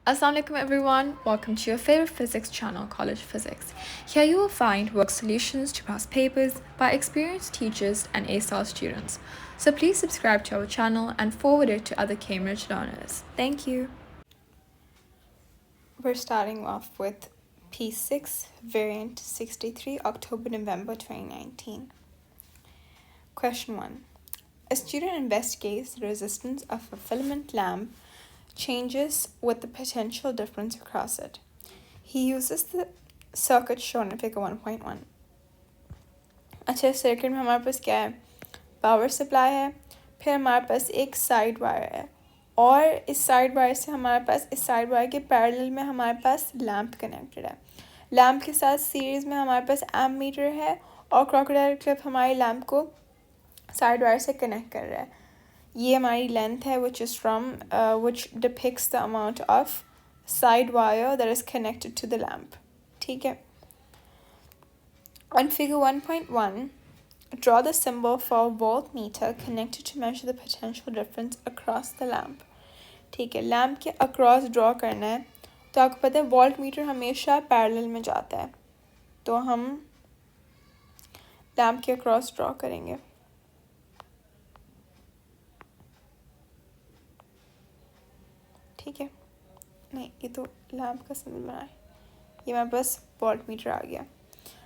Assalamualaikum everyone, welcome to your favorite physics channel, College Physics. Here you will find work solutions to past papers by experienced teachers and A-star students. So please subscribe to our channel and forward it to other Cambridge learners. Thank you. We're starting off with P6 variant 63 October-November 2019. Question 1. A student investigates the resistance of a filament lamp changes with the potential difference across it. He uses the circuit shown in figure 1.1. अच्छा circuit में हमारे पास क्या है, power supply है, फिर हमारे पास एक side wire है और इस साइड वायर से हमारे पास इस साइड वायर के पैरेलल में हमारे पास लैंप कनेक्टेड है. लैंप के साथ सीरीज़ में हमारे पास एम्प मीटर है और क्रोकोडाइल क्लिप हमारे लैंप को साइड वायर से कनेक्ट कर रहा है. ये हमारी लेंथ है which depicts the amount of side wire that is connected to the lamp. ठीक है. On figure 1.1, draw the symbol for a voltmeter connected to measure the potential difference across the lamp. ठीक है, lamp के across draw करना है. तो आपको पता है वोल्ट मीटर हमेशा पैरेलल में जाता है, तो हम लैम्प के अक्रॉस ड्रॉ करेंगे. ठीक है, नहीं ये तो लैम्प का सिंबल बना है, ये मेरे पास वोल्ट मीटर आ गया.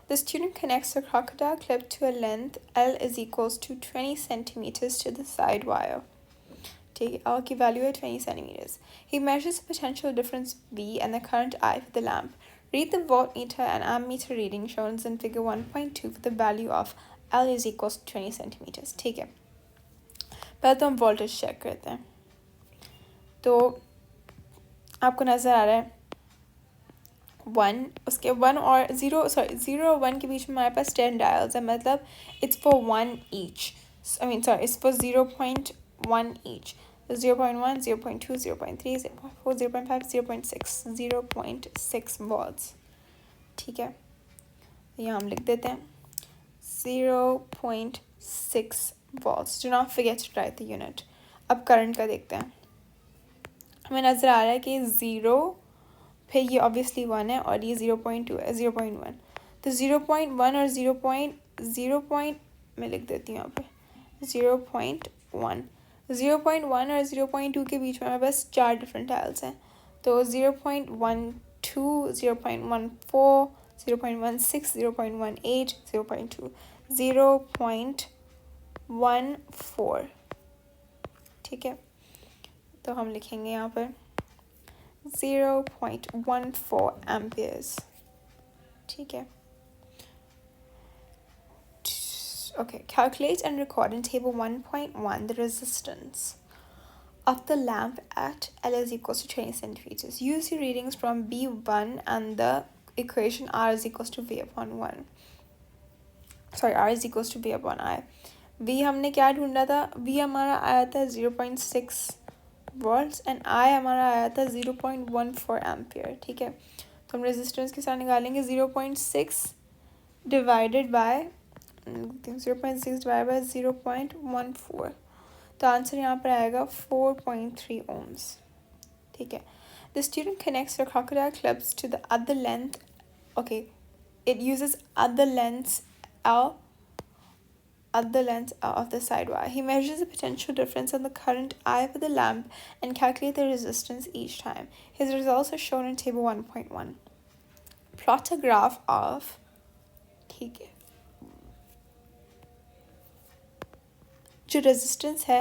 The student connects a crocodile clip to a length L is equals to 20 centimeters to the side wire. ठीक है, L की value है 20 centimeters. He measures the potential difference V and the current I for the lamp. Read the voltmeter and ammeter reading shown in figure 1.2 for the value of L is equals to 20 centimeters. ठीक है, पहले तो हम voltage check करते हैं. तो आपको नज़र आ रहा है 1, उसके 1 और 0 और 1 के बीच में हमारे पास 10 डायल्स है, मतलब it's for 1 each. It's for 0.1 each. 0.1, 0.2, 0.3, 0.4, 0.5, 0.6, 0.6 volts. ठीक है, यहाँ हम लिख देते हैं 0.6 volts. Do not forget to write the unit. अब करंट का देखते हैं. हमें नज़र आ रहा है कि 0, फिर ये ऑब्वियसली 1 है और ये 0.2 है, 0.1. तो 0.1 और 0.0 मैं लिख देती हूँ यहाँ पे 0.1. 0.1 और 0.2 के बीच में हमारे पास 4 डिफरेंट डायल्स हैं. तो 0.12, 0.14, 0.16, 0.18, 0.2, 0.14. ठीक है, तो हम लिखेंगे यहाँ पर 0.14 amperes. ठीक है. Okay, calculate and record in table 1.1 the resistance of the lamp at L is equals to 20 centimeters. Use your readings from B1 and the equation R is equals to V upon 1. R is equals to V upon I. V हमने क्या ढूंढा था? V हमारा आया था 0.6 volts and I हमारा आया था 0.14 एम्पियर. ठीक है, तो हम रेजिस्टेंस के साथ निकालेंगे 0.6 डिवाइडेड बाय 0.14. तो आंसर यहाँ पर आएगा 4.3 ohms. ठीक है. The student connects the crocodile clips to the other length. Okay, it uses other lengths of the side wire. He measures the potential difference in the current I for the lamp and calculates the resistance each time. His results are shown in table 1.1. Plot a graph of ठीक है, जो resistance है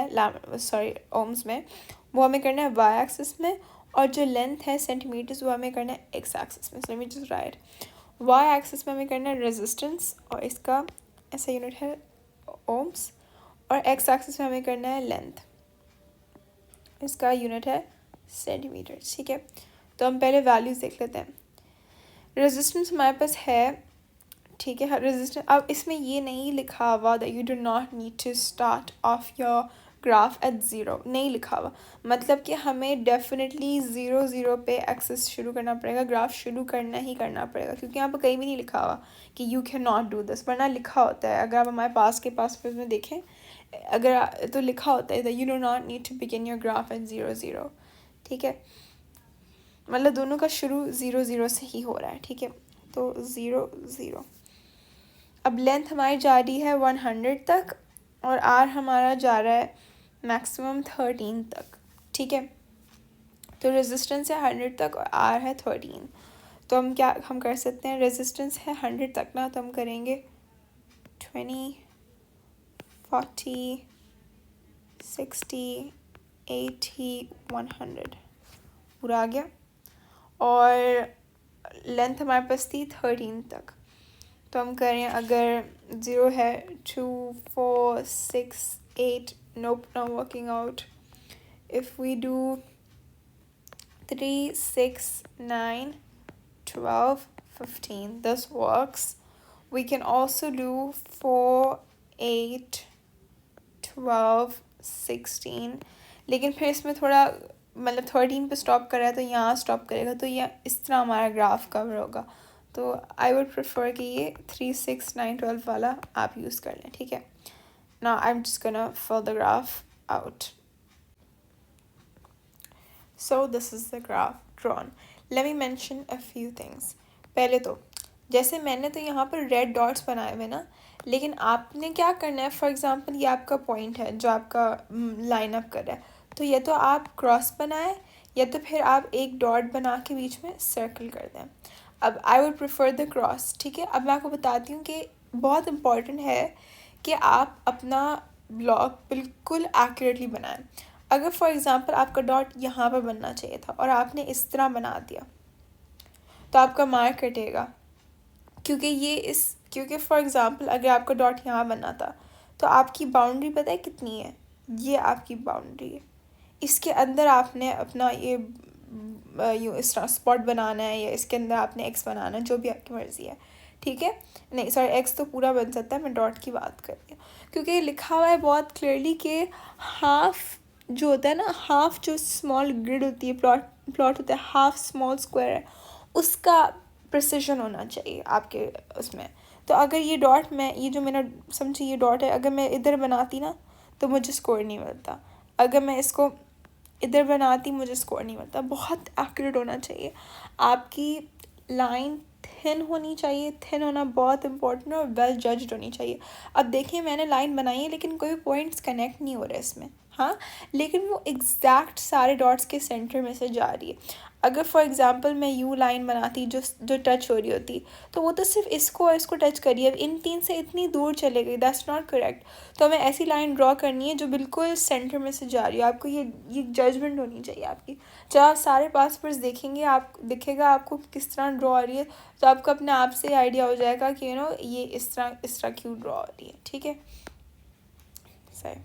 ohms में वो हमें करना है Y axis में, और जो लेंथ है सेंटीमीटर्स वो हमें करना है एक्स एक्सिस में. Let me just write. Y axis में हमें करना है रेजिस्टेंस और इसका ऐसा यूनिट है ओम्स, और एक्स एक्सिस में हमें करना है लेंथ, इसका यूनिट है सेंटीमीटर. ठीक है, तो हम पहले वैल्यूज़ देख लेते हैं. रेजिस्टेंस हमारे पास है. ठीक है, रेजिस्टेंस. अब इसमें ये नहीं लिखा हुआ that you do not need to start off your graph at 0, नहीं लिखा हुआ. मतलब कि हमें डेफिनेटली 0 पे एक्सेस शुरू करना पड़ेगा, ग्राफ शुरू करना ही करना पड़ेगा, क्योंकि यहाँ पर कहीं भी नहीं लिखा हुआ कि you can not do this. वरना लिखा होता है, अगर आप हमारे पास में देखें, अगर तो लिखा होता है that you do not need to begin your graph at 0. ठीक है, मतलब दोनों का शुरू 0 0 से ही हो रहा है, ठीक है। तो 0 0। अब लेंथ हमारी जा रही है 100 तक और आर हमारा जा रहा है मैक्सिमम 13 तक, ठीक है। तो रेजिस्टेंस है 100 तक और आर है 13। तो हम कर सकते हैं, रेजिस्टेंस है 100 तक ना, तो हम करेंगे 20 40 60 80 100 पूरा आ गया। और लेंथ हमारे पास थी 13 तक, तो हम करें, अगर 0 है 2 4 6 8, nope, not working out. If we do 3 6 9 12 15, this works. We can also do 4 8 12 16, लेकिन फिर इसमें थोड़ा मतलब 13 पे स्टॉप कर रहा है तो यहाँ स्टॉप करेगा, तो ये इस तरह हमारा ग्राफ कवर होगा। तो आई वुड प्रेफर कि ये 3 6 9 12 वाला आप यूज़ कर लें, ठीक है। Now I am just gonna fill the graph out. So this is the graph drawn. Let me mention a few things. पहले तो जैसे मैंने तो यहाँ पर रेड डॉट्स बनाए हुए ना, लेकिन आपने क्या करना है, फॉर एग्जांपल ये आपका पॉइंट है जो आपका लाइन अप कर रहा है, तो या तो आप क्रॉस बनाए या तो फिर आप एक डॉट बना के बीच में सर्कल कर दें। अब I would prefer the cross, ठीक है। अब मैं आपको बताती हूँ कि बहुत इम्पॉर्टेंट है कि आप अपना ब्लॉक बिल्कुल एक्यूरेटली बनाएं। अगर फॉर एग्ज़ाम्पल आपका डॉट यहाँ पर बनना चाहिए था और आपने इस तरह बना दिया तो आपका मार्क कटेगा, क्योंकि फॉर एग्ज़ाम्पल अगर आपका डॉट यहाँ बनना था तो आपकी बाउंड्री पता है कितनी है, ये आपकी बाउंड्री है। इसके अंदर आपने अपना ये यूँ इस तरह स्पॉट बनाना है या इसके अंदर आपने एक्स बनाना है, जो भी आपकी मर्ज़ी है, ठीक है। नहीं सॉरी, एक्स तो पूरा बन सकता है, मैं डॉट की बात कर रही हूँ, क्योंकि लिखा हुआ है बहुत क्लियरली कि हाफ जो होता है ना, हाफ जो स्मॉल ग्रिड होती है, प्लॉट होता है, हाफ स्मॉल स्क्वायर है, उसका प्रिसिशन होना चाहिए आपके उसमें। तो अगर ये डॉट ये जो मेरा समझिए ये डॉट है, अगर मैं इधर बनाती ना तो मुझे स्कोर नहीं मिलता, अगर मैं इसको इधर बनाती मुझे स्कोर नहीं मिलता। बहुत एक्यूरेट होना चाहिए आपकी लाइन, थिन होनी चाहिए, थिन होना बहुत इंपॉर्टेंट है, और वेल जज्ड होनी चाहिए। अब देखिए मैंने लाइन बनाई है लेकिन कोई पॉइंट्स कनेक्ट नहीं हो रहे इसमें, हाँ, लेकिन वो एग्जैक्ट सारे डॉट्स के सेंटर में से जा रही है। अगर फॉर एग्जांपल मैं यू लाइन बनाती जो टच हो रही होती, तो वो तो सिर्फ इसको और इसको टच करी है, अब इन तीन से इतनी दूर चले गई, दैट्स नॉट करेक्ट। तो हमें ऐसी लाइन ड्रॉ करनी है जो बिल्कुल सेंटर में से जा रही है। आपको ये जजमेंट होनी चाहिए आपकी। जब आप सारे पासवर्ड्स देखेंगे, आप दिखेगा आपको किस तरह ड्रॉ आ रही है, तो आपको अपने आप से आइडिया हो जाएगा कि ये इस तरह क्यों ड्रॉ हो रही है, ठीक है। सही,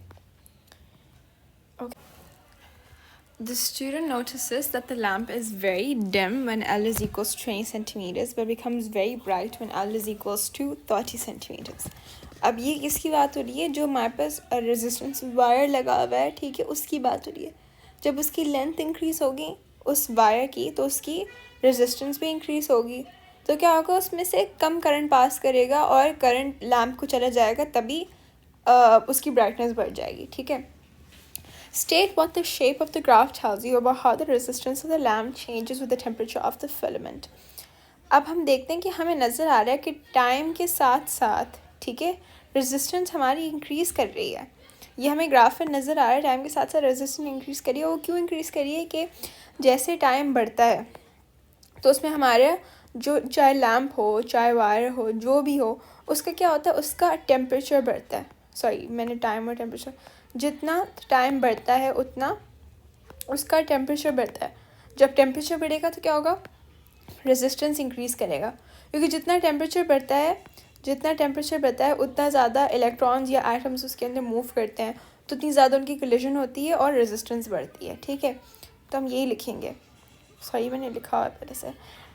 okay. The student notices that the lamp is very dim when L is equals to 20 centimeters, but becomes very bright when L is equals to 30 centimeters. अब ये किसकी बात हो रही है, जो हमारे पास रेजिस्टेंस वायर लगा हुआ है, ठीक है, उसकी बात हो रही है। जब उसकी लेंथ इंक्रीज होगी उस वायर की, तो उसकी रेजिस्टेंस भी इंक्रीज होगी, तो क्या होगा, उसमें से कम करंट पास करेगा और करंट लैम्प को चला जाएगा, तभी उसकी ब्राइटनेस बढ़ जाएगी, ठीक है। State what the shape of the graph tells you about how the resistance of the lamp changes with the temperature of the filament. अब हम देखते हैं कि हमें नज़र आ रहा है कि टाइम के साथ साथ, ठीक है, रेजिस्टेंस हमारी इंक्रीज़ कर रही है। ये हमें ग्राफ में नज़र आ रहा है, टाइम के साथ साथ रेजिस्टेंस इंक्रीज़ करी है। वो क्यों इंक्रीज़ करी है कि जैसे टाइम बढ़ता है तो उसमें हमारे जो चाहे लैम्प हो चाहे वायर हो जो भी हो, उसका क्या होता है, उसका टेम्परेचर बढ़ता है। सॉरी, मैंने टाइम और टेम्परेचर, जितना टाइम बढ़ता है उतना उसका टेम्परेचर बढ़ता है। जब टेम्परेचर बढ़ेगा तो क्या होगा, रेजिस्टेंस इंक्रीज़ करेगा, क्योंकि जितना टेम्परेचर बढ़ता है उतना ज़्यादा इलेक्ट्रॉन्स या एटम्स उसके अंदर मूव करते हैं, तो उतनी ज़्यादा उनकी कोलिजन होती है और रेजिस्टेंस बढ़ती है, ठीक है। तो हम यही लिखेंगे, सॉरी मैंने लिखा हुआ पहले से,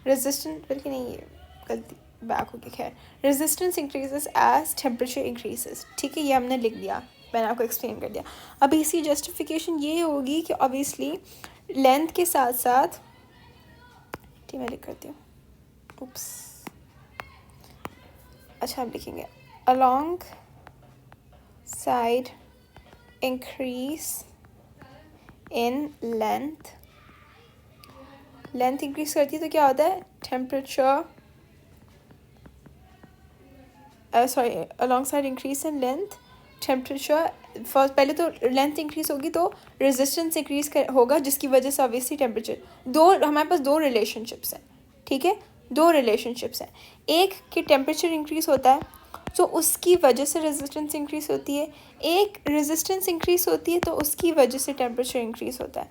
रेजिस्टेंस बल्कि नहीं, ये गलती बैक हो गई, खैर, resistance increases as temperature increases, ठीक है, ये हमने लिख दिया, मैंने आपको एक्सप्लेन कर दिया। अब इसी जस्टिफिकेशन ये होगी कि ऑब्वियसली लेंथ के साथ साथ, ठीक मैं लिख करती हूँ, उप्स, अच्छा हम लिखेंगे along side increase in length increase करती है तो क्या होता है, temperature sorry along side increase in length temperature first, पहले तो लेंथ इंक्रीज होगी तो रेजिस्टेंस इंक्रीज होगा, जिसकी वजह से ऑब्वियसली टेम्परेचर, दो हमारे पास दो रिलेशनशिप्स हैं, ठीक है, दो रिलेशनशिप्स हैं, एक कि टेम्परेचर इंक्रीज होता है तो उसकी वजह से रेजिस्टेंस इंक्रीज होती है, एक रेजिस्टेंस इंक्रीज होती है तो उसकी वजह से टेम्परेचर इंक्रीज होता है,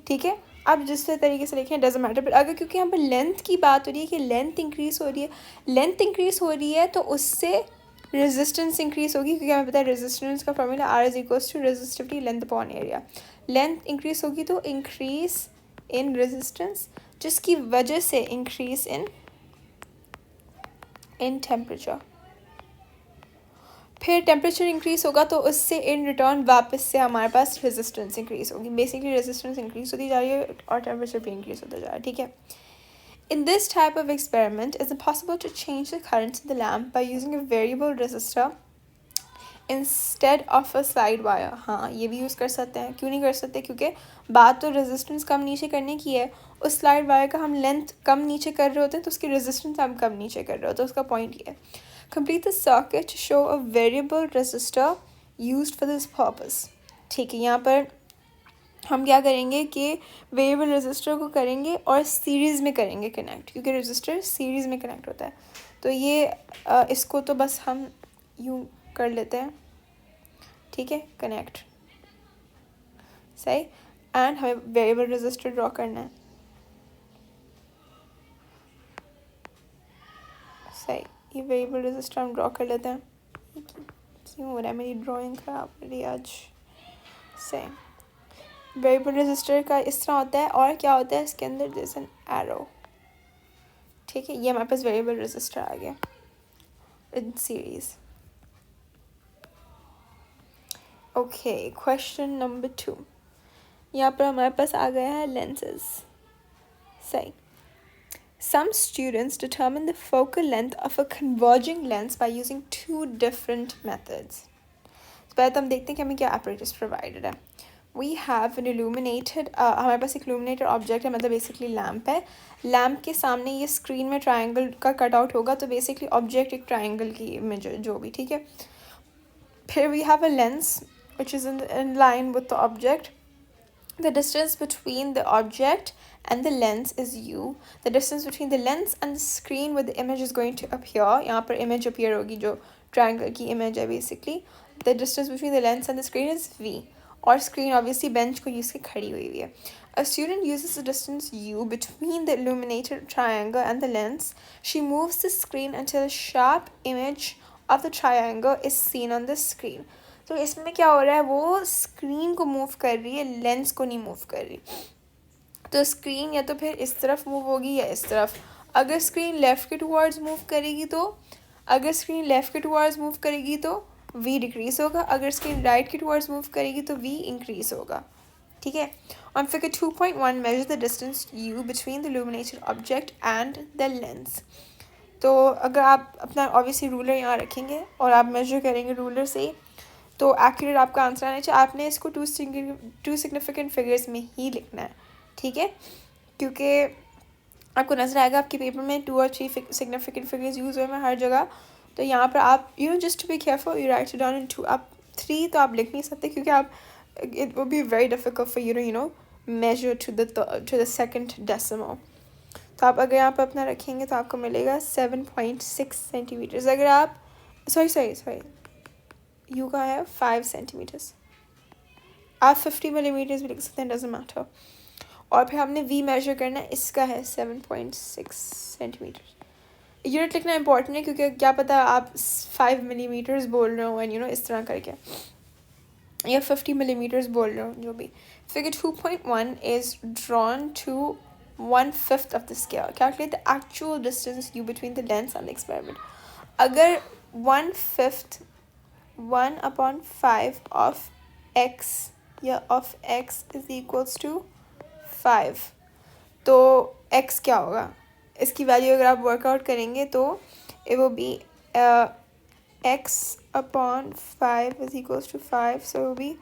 ठीक है। अब जिस तरीके से लिखें डजेंट मैटर, बट अगर क्योंकि यहाँ पर लेंथ की बात हो रही है कि लेंथ इंक्रीज हो रही है, लेंथ इंक्रीज हो रही है तो उससे रेजिस्टेंस इंक्रीज होगी, क्योंकि हमें पता है रेजिस्टेंस का formula R is equals to resistivity length upon area. Length increase होगी तो इंक्रीज इन रेजिस्टेंस, जिसकी वजह से इंक्रीज इन टेम्परेचर, फिर टेम्परेचर इंक्रीज होगा तो उससे इन रिटर्न वापस से हमारे पास रेजिस्टेंस इंक्रीज होगी। बेसिकली रेजिस्टेंस इंक्रीज होती जा रही है और टेम्परेचर भी इंक्रीज होता जा रहा है, ठीक है। In this type of experiment, it's impossible to change the current in the lamp by using a variable resistor instead of a slide wire. हाँ, ये भी यूज़ कर सकते हैं, क्यों नहीं कर सकते, क्योंकि बात तो रेजिस्टेंस कम नीचे करने की है, उस स्लाइड वायर का हम लेंथ कम नीचे कर रहे होते हैं तो उसकी रेजिस्टेंस हम कम नीचे कर रहे होते हैं, उसका पॉइंट ये है। Complete the circuit to show a variable resistor used for this purpose. ठीक है, यहाँ पर हम क्या करेंगे कि वेरिएबल रेजिस्टर को करेंगे और सीरीज़ में करेंगे कनेक्ट, क्योंकि रेजिस्टर सीरीज़ में कनेक्ट होता है। तो ये इसको तो बस हम यूँ कर लेते हैं, ठीक है, कनेक्ट, सही। एंड हमें वेरिएबल रेजिस्टर ड्रॉ करना है, सही। ये वेरिएबल रेजिस्टर हम ड्रॉ कर लेते हैं, क्यों हो रहा है मेरी ड्राइंग खराब हो रही है आज, सही। वेरिएबल रेजिस्टर का इस तरह होता है, और क्या होता है इसके अंदर, जैसे एन एरो, ठीक है। ये हमारे पास वेरिएबल रेजिस्टर आ गया in series. Okay, question number 2, यहाँ पर हमारे पास आ गया है लेंसेज, सही। Some students determine the focal length of a converging lens by using 2 different methods. तो पहले तो हम देखते हैं कि हमें क्या apparatus provided है। We have an illuminated हमारे पास एक illuminated object है, मतलब बेसिकली लैम्प है। लैम्प के सामने ये स्क्रीन में ट्राइंगल का कटआउट होगा, तो बेसिकली ऑब्जेक्ट एक ट्राइंगल की इमेज है, जो भी, ठीक है। फिर we have a lens which is in line with the object. The distance between the object and the lens is u. The distance between the lens and the screen where the image is going to appear, यहाँ पर image appear होगी जो triangle की image है basically. The distance between the lens and the screen is v. और screen obviously bench को use के खड़ी हुई है. A student uses the distance u between the illuminated triangle and the lens. She moves the screen until a sharp image of the triangle is seen on the screen. तो इसमें क्या हो रहा है, वो स्क्रीन को मूव कर रही है, लेंस को नहीं मूव कर रही। तो स्क्रीन या तो फिर इस तरफ मूव होगी या इस तरफ। अगर स्क्रीन लेफ़्ट के टुवर्ड्स मूव करेगी तो v डिक्रीज होगा, अगर स्क्रीन राइट के टुवर्ड्स मूव करेगी तो v इंक्रीज होगा, ठीक है। On figure 2.1 measure the distance u between the illuminated object and the lens. तो अगर आप अपना ऑब्वियसली रूलर यहाँ रखेंगे और आप मेजर करेंगे रूलर से, तो एक्यूरेट आपका आंसर आना चाहिए। आपने इसको टू सिग्निफिकेंट फिगर्स में ही लिखना है, ठीक है, क्योंकि आपको नजर आएगा आपके पेपर में 2 और 3 सिग्निफिकेंट फिगर्स यूज़ हुए हैं हर जगह। तो यहाँ पर आप just to be careful you write it down in 2। आप 3 तो आप लिख नहीं सकते, क्योंकि आप it will be very difficult for you measure to the second decimal. तो आप अगर यहाँ पर अपना रखेंगे तो आपको मिलेगा 7.6 सेंटीमीटर्स। अगर आप सॉरी यू का है 5 सेंटीमीटर्स, आप 50 मिलीमीटर्स भी लिख सकते हैं, डजेंट मैटर। और फिर हमने वी मेजर करना है, इसका है 7.6 सेंटीमीटर। यूनिट लिखना इंपॉर्टेंट है, क्योंकि क्या पता आप 5 मिलीमीटर्स बोल रहे हो एंड इस तरह करके, या 50 मिलीमीटर्स बोल रहे हो, जो भी। Figure 2.1 is drawn to 1/5 of the scale. Calculate the actual distance u between the lens and the experiment. अगर 1/5 1/5 of x या of x is equals to 5, तो x क्या होगा, इसकी वैल्यू अगर आप वर्कआउट करेंगे तो it will be x upon 5 is equals to 5, so it will be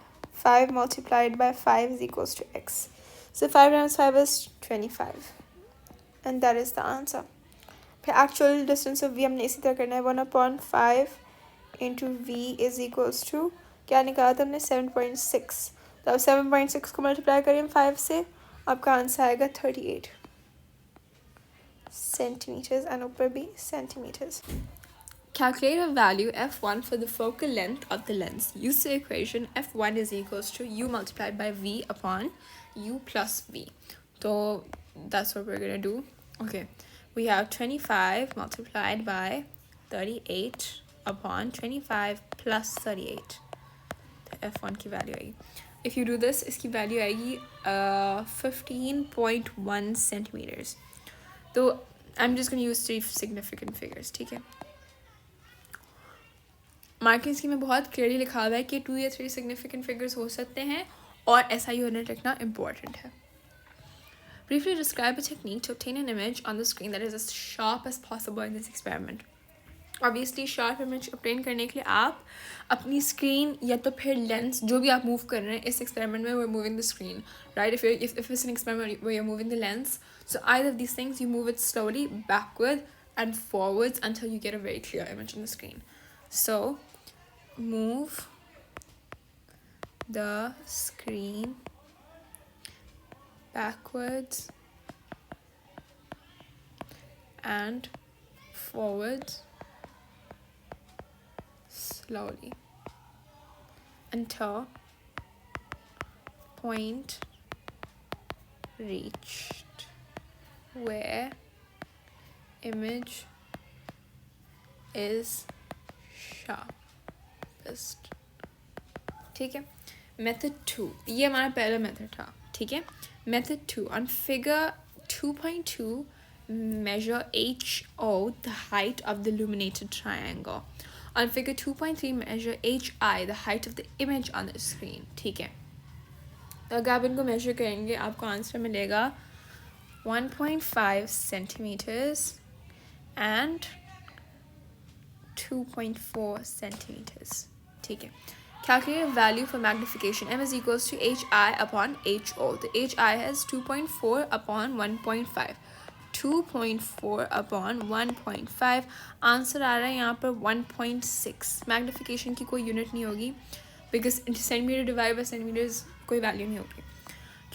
5 multiplied by 5 is equals to x. So 5 times 5 is 25. And that is the answer. फिर actual distance of v हमने इसी तरह करना है. 1/5 into V is equals to क्या निकाला था हमने 7.6. तो अब 7.6 को मल्टीप्लाई करें 5 से, आपका आंसर आएगा 38 centimeters and ऊपर भी centimeters. Calculate a value f1 for the focal length of the lens. Use the equation f1 is equals to u multiplied by v upon u plus v. So that's what we're going to do. Okay, we have 25 multiplied by 38 upon 25 plus 38. तो f1 की value आएगी. If you do this, इसकी value आएगी 15.1 centimeters. तो I'm just going to use 3 significant figures. ठीक है. Marking scheme में बहुत क्लियरली लिखा हुआ है कि 2 या 3 सिग्निफिकेंट फिगर्स हो सकते हैं और ऐसा यूनिट लिखना इम्पॉर्टेंट है. Briefly describe a technique to obtain an image on the screen that is as sharp as possible in this experiment. Obviously sharp image obtain करने के लिए आप अपनी स्क्रीन या तो फिर लेंस जो भी आप मूव कर रहे हैं इस एक्सपेरिमेंट में we're moving the screen, right? If it's an experiment where you're moving the lens, so either of these things you move it slowly backward and forwards until you get a very clear image on the screen. So move the screen backwards and forwards slowly until point reached where image is sharpest. ठीक है. Method 2, ये हमारा पहला method था. ठीक है. Method 2, on figure 2.2 measure HO, the height of the illuminated triangle. On figure 2.3 measure HI, the height of the image on the screen. ठीक है. तो अगर आप इनको मेजर करेंगे आपको आंसर मिलेगा 1.5 centimeters and 2.4 centimeters. ठीक है. Calculate value for magnification. M is equals to HI upon HO. The HI has 2.4 upon 1.5. 2.4 upon 1.5. Answer आ रहा है यहाँ पर 1.6. मैग्निफिकेशन की कोई यूनिट नहीं होगी because centimetre divide by centimetres कोई वैल्यू नहीं होगी.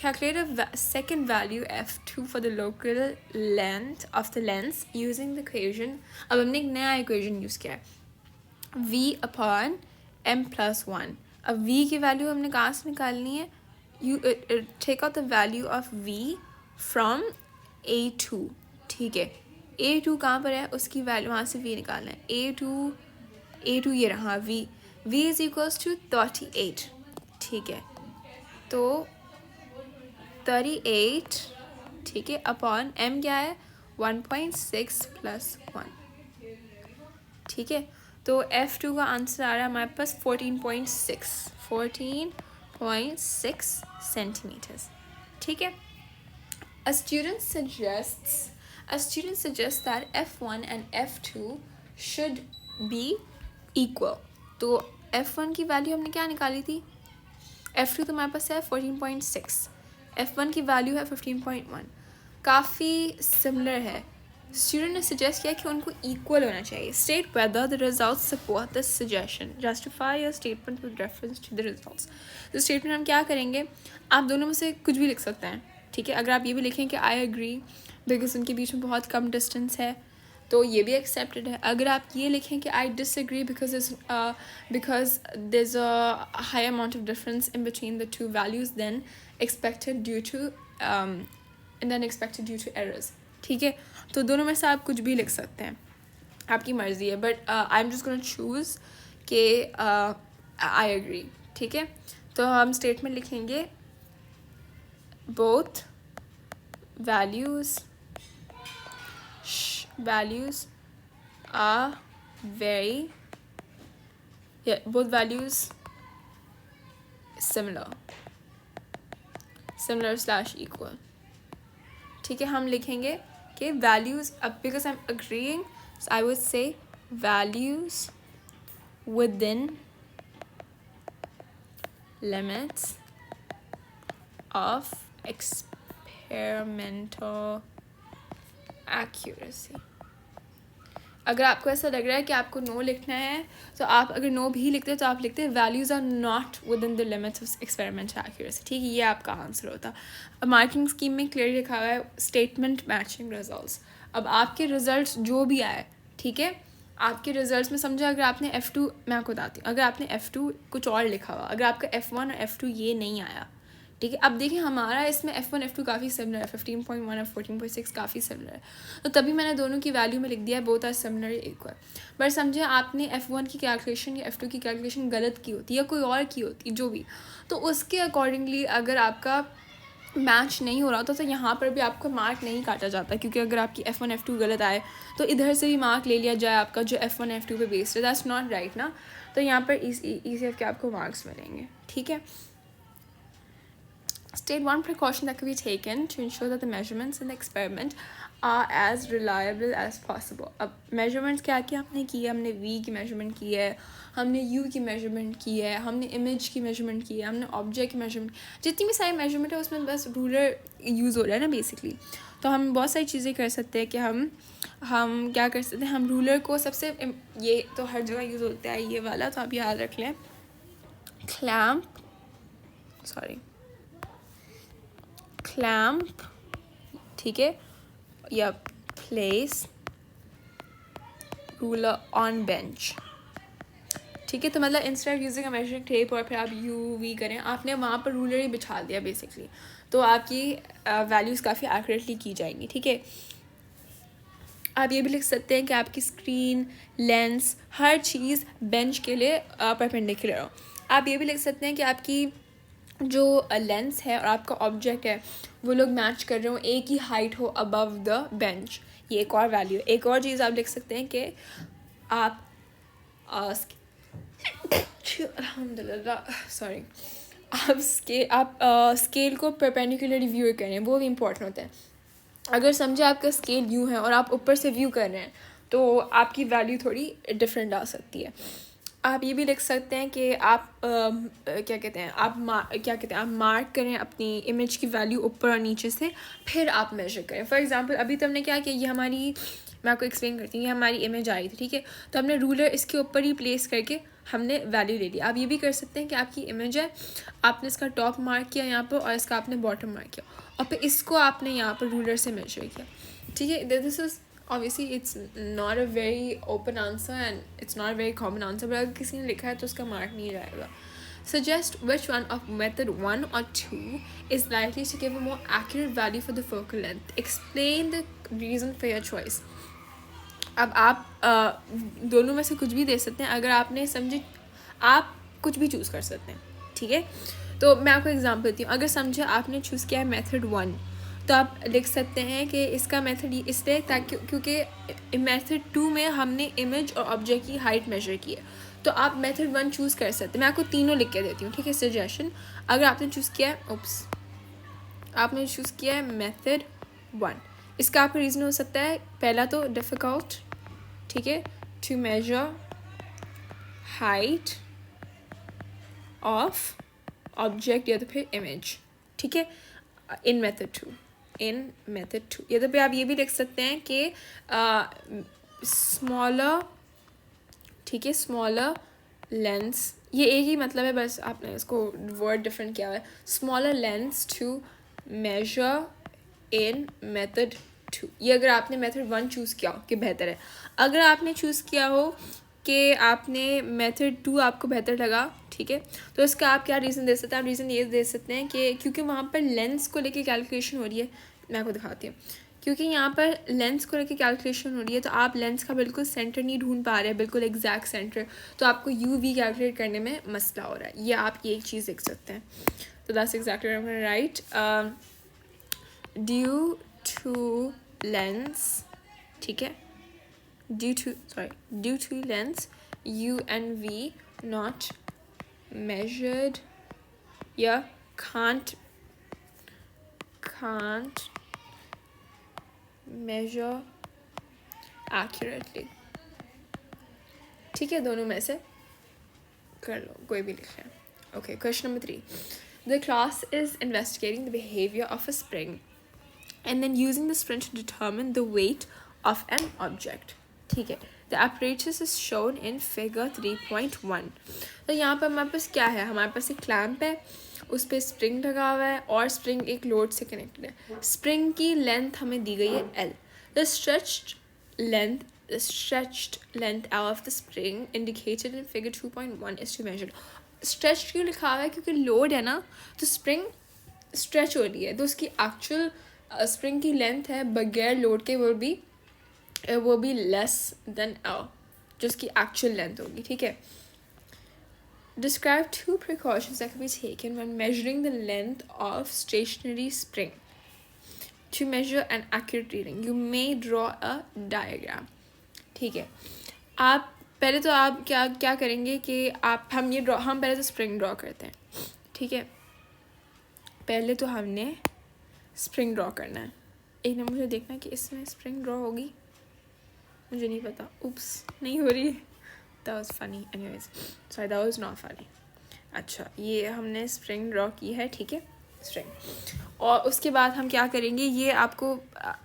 Calculate a second value f2 for the local length of the lens using the equation. अब हमने एक नया equation यूज़ किया है v upon m plus 1. अब v की वैल्यू हमने कहाँ से निकालनी है? You take out the value of v from a2. ठीक है. a2 कहाँ पर है? उसकी वैल्यू वहाँ से v निकालना है. a2 ये रहा v is equals to 38. ठीक है. तो 38 ठीक है अपॉन m क्या है 1.6 प्लस 1. ठीक है. तो f2 का आंसर आ रहा है हमारे पास 14.6 सेंटीमीटर्स. ठीक है. A student suggests that f1 and f2 should be equal. तो f1 की वैल्यू हमने क्या निकाली थी? f2 तो हमारे पास है 14.6. f1 की वैल्यू है 15.1. काफ़ी सिमिलर है. स्टूडेंट ने सजेस्ट किया कि उनको इक्वल होना चाहिए. State whether the results support this suggestion. Justify your statement with reference to the results. तो स्टेटमेंट हम क्या करेंगे? आप दोनों में से कुछ भी लिख सकते हैं. ठीक है. अगर आप ये भी लिखें कि आई एग्री बिकॉज उनके बीच में बहुत कम डिस्टेंस है तो ये भी एक्सेप्टेड है. अगर आप ये लिखें कि I disagree because there is a high amount of difference in between the two values than expected due to errors. ठीक है. तो दोनों में से आप कुछ भी लिख सकते हैं, आपकी मर्ज़ी है. But I am just gonna choose कि आई एग्री. ठीक है. तो हम स्टेटमेंट लिखेंगे both values are very both values similar / equal. ठीक है. हम लिखेंगे कि values अब because I'm agreeing so I would say values within limits of experimental accuracy. अगर आपको ऐसा लग रहा है कि आपको नो लिखना है तो आप अगर नो भी लिखते हैं तो आप लिखते हैं values are not within the limits of experimental accuracy. ठीक है, ये आपका आंसर होता। अब मार्किंग स्कीम में क्लियर लिखा हुआ है स्टेटमेंट मैचिंग रिजल्ट्स। अब आपके रिजल्ट्स जो भी आए, ठीक है, आपके रिजल्ट्स में समझो अगर आपने F2, मैं आपको बताती हूँ, अगर आपने F2 कुछ और लिखा हुआ, अगर आपका F1 और F2 ये नहीं आया, ठीक है, अब देखिए हमारा इसमें F1 F2 काफ़ी सिमिलर है, 15.1 और 14.6 काफ़ी सिमिलर है, तो तभी मैंने दोनों की वैल्यू में लिख दिया है both are similar equal. But समझे आपने F1 की कैलकुलेशन या F2 की कैलकुलेशन गलत की होती या कोई और की होती जो भी, तो उसके अकॉर्डिंगली अगर आपका मैच नहीं हो रहा होता तो यहाँ पर भी आपका मार्क नहीं काटा जाता, क्योंकि अगर आपकी F1 F2 गलत आए तो इधर से भी मार्क ले लिया जाए आपका जो F1 F2 पे बेस्ड है, दैट्स नॉट राइट ना। तो यहाँ पर ECF के आपको मार्क्स मिलेंगे। ठीक है, state one precaution that can be taken to ensure that the measurements in the experiment are as reliable as possible. अब measurements क्या क्या हमने की है, हमने V की measurement की है, हमने U की measurement की है, हमने image की measurement की है, हमने object की measurement, जितनी भी सारी measurement है उसमें बस ruler use हो रहा है ना basically। तो हम बहुत सारी चीज़ें कर सकते हैं कि हम क्या कर सकते हैं, हम रूलर को सबसे, ये तो हर जगह यूज़ होता है ये वाला, तो आप याद रख लें, क्लैम्प, ठीक है, या प्लेस रूलर ऑन बेंच। ठीक है, तो मतलब instead of using a measuring tape और फिर आप UV करें, आपने वहाँ पर रूलर ही बिछा दिया बेसिकली, तो आपकी वैल्यूज़ काफ़ी एक्यूरेटली की जाएंगी। ठीक है, आप ये भी लिख सकते हैं कि आपकी स्क्रीन, लेंस, हर चीज़ बेंच के लिए परपेंडिकुलर हो। आप ये भी लिख सकते हैं कि आपकी जो लेंस है और आपका ऑब्जेक्ट है वो लोग मैच कर रहे हो, एक ही हाइट हो अबव द बेंच। ये एक और वैल्यू। एक और चीज़ आप लिख सकते हैं कि आप आप स्केल को परपेंडिकुलरली व्यू करें, वो भी इम्पोर्टेंट होता है। अगर समझे आपका स्केल यूँ है और आप ऊपर से व्यू कर रहे हैं तो आपकी वैल्यू थोड़ी डिफरेंट आ सकती है। आप ये भी लिख सकते हैं कि आप आप मार्क करें अपनी इमेज की वैल्यू ऊपर और नीचे से, फिर आप मेजर करें। फॉर एग्जांपल अभी तो हमने क्या किया, ये हमारी, मैं आपको एक्सप्लेन करती हूँ, ये हमारी इमेज आई थी, ठीक है, तो हमने रूलर इसके ऊपर ही प्लेस करके हमने वैल्यू ले ली। आप ये भी कर सकते हैं कि आपकी इमेज है, आपने इसका टॉप मार्क किया यहाँ पर और इसका आपने बॉटम मार्क किया और फिर इसको आपने यहाँ पर रूलर से मेजर किया। ठीक है, this is obviously it's not a very open answer and it's not a very common answer, but अगर किसी ने लिखा है तो उसका मार्क नहीं जाएगा। Suggest which one of method 1 or 2 is likely to give a more accurate value for the focal length. Explain the reason for your choice. अब आप दोनों में से कुछ भी दे सकते हैं, अगर आपने समझे आप कुछ भी चूज़ कर सकते हैं। ठीक है, तो मैं आपको एग्जांपल देती हूँ। अगर समझे आपने चूज़ किया है मेथड 1, तो आप लिख सकते हैं कि इसका मेथड इसलिए ताकि क्योंकि मेथड 2 में हमने इमेज और ऑब्जेक्ट की हाइट मेजर की है, तो आप मेथड 1 चूज़ कर सकते हैं। मैं आपको तीनों लिख के देती हूँ। ठीक है, सजेशन, अगर आपने चूज़ किया है आपने चूज़ किया है मेथड 1, इसका आपका रीज़न हो सकता है, पहला तो डिफ़िकल्ट, ठीक है, to measure height of object या तो फिर इमेज। ठीक है, इन मेथड 2 या तो फिर आप ये भी लिख सकते हैं कि स्मॉलर, ठीक है, स्मॉलर लेंस, ये एक ही मतलब है, बस आपने इसको वर्ड डिफरेंट किया है, smaller lens to measure in method 2। ये अगर आपने मेथड 1 चूज़ किया हो कि बेहतर है। अगर आपने चूज़ किया हो कि आपने मेथड 2 आपको बेहतर लगा, ठीक है, तो इसका आप क्या रीज़न दे सकते हैं? आप रीज़न ये दे सकते हैं कि क्योंकि वहाँ पर लेंस को लेके कैलकुलेशन हो रही है। मैं आपको दिखाती हूँ, क्योंकि यहाँ पर लेंस को लेके कैलकुलेशन हो रही है, तो आप लेंस का बिल्कुल सेंटर नहीं ढूंढ पा रहे हैं, बिल्कुल एग्जैक्ट सेंटर, तो आपको UV कैलकुलेट करने में मसला हो रहा है। ये आप ये एक चीज़ देख सकते हैं। तो that's exactly what I am right, due to lens, ठीक है, due to lens U and V not measured, yeah, can't measure accurately। ठीक है, दोनों में से कर लो, कोई भी लिख लें। Okay, question number 3. The class is investigating the behavior of a spring and then using the sprint to determine the weight of an object. ठीक है, the apparatus is shown in figure 3.1. तो यहाँ पर हमारे पास क्या है, हमारे पास एक क्लैम्प है, उस पर स्प्रिंग लगा हुआ है और स्प्रिंग एक लोड से कनेक्टेड है. स्प्रिंग की लेंथ हमें दी गई है L. The stretched length L of the spring indicated in figure 2.1 is to be measured. Stretched क्यों लिखा हुआ है, क्योंकि लोड है ना, तो स्प्रिंग स्ट्रेच हो रही है, तो उसकी एक्चुअल स्प्रिंग की लेंथ है बगैर लोड के वो भी लेस देन L, जो उसकी एक्चुअल लेंथ होगी. ठीक है. Describe 2 precautions that can be taken when measuring the length of stationary spring. To measure an accurate reading, you may draw a diagram. ठीक है. आप पहले तो आप क्या करेंगे कि हम पहले तो स्प्रिंग ड्रॉ करते हैं. ठीक है, पहले तो हमने स्प्रिंग ड्रॉ करना है. एक नंबर मुझे देखना कि इसमें स्प्रिंग ड्रॉ होगी, मुझे नहीं पता. उप्स, नहीं हो रही. That was funny. Anyways, sorry, that was not funny. अच्छा, ये हमने स्प्रिंग ड्रॉ की है. ठीक है, स्प्रिंग. और उसके बाद हम क्या करेंगे, ये आपको,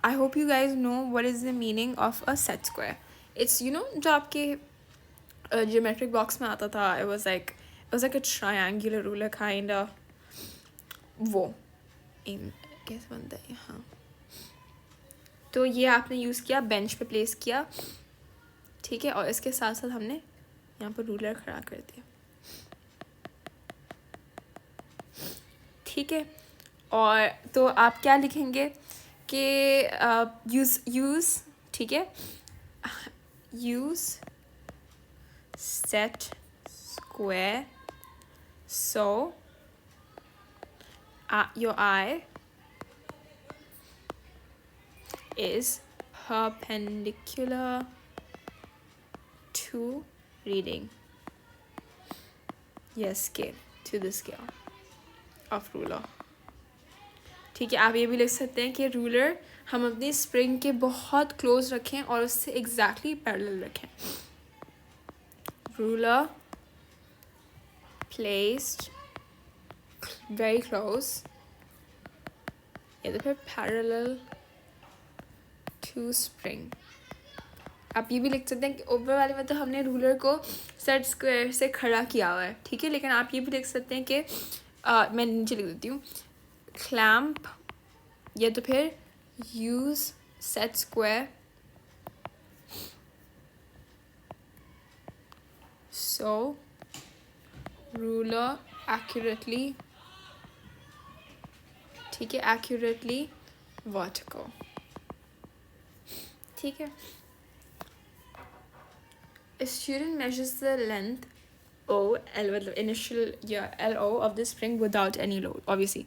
I hope you guys know what is the meaning of a set square. It's जो आपके ज्योमेट्रिक बॉक्स में आता था. It was like a triangular ruler kind of. वो कैसे बनता है. हाँ, तो ये आपने यूज़ किया, बेंच पे प्लेस किया. ठीक है, और इसके साथ साथ हमने यहाँ पर रूलर खड़ा कर दिया. ठीक है, और तो आप क्या लिखेंगे कि यूज़ ठीक है, use set square so your eye is perpendicular to reading. Yes, scale to the scale of ruler. ठीक है, आप ये भी लिख सकते हैं कि रूलर हम अपनी स्प्रिंग के बहुत क्लोज रखें और उससे एग्जैक्टली पैरेलल रखें. रूलर placed very close, या तो फिर parallel to spring. आप ये भी लिख सकते हैं कि ऊपर वाले में तो हमने रूलर को सेट स्क्वायर से खड़ा किया हुआ है. ठीक है, लेकिन आप ये भी लिख सकते हैं कि मैं नीचे लिख देती हूँ, क्लैम्प या तो फिर use set square so ruler accurately, ठीक है, accurately vertical. ठीक है. A student measures the length मतलब initial LO of the spring without any load obviously.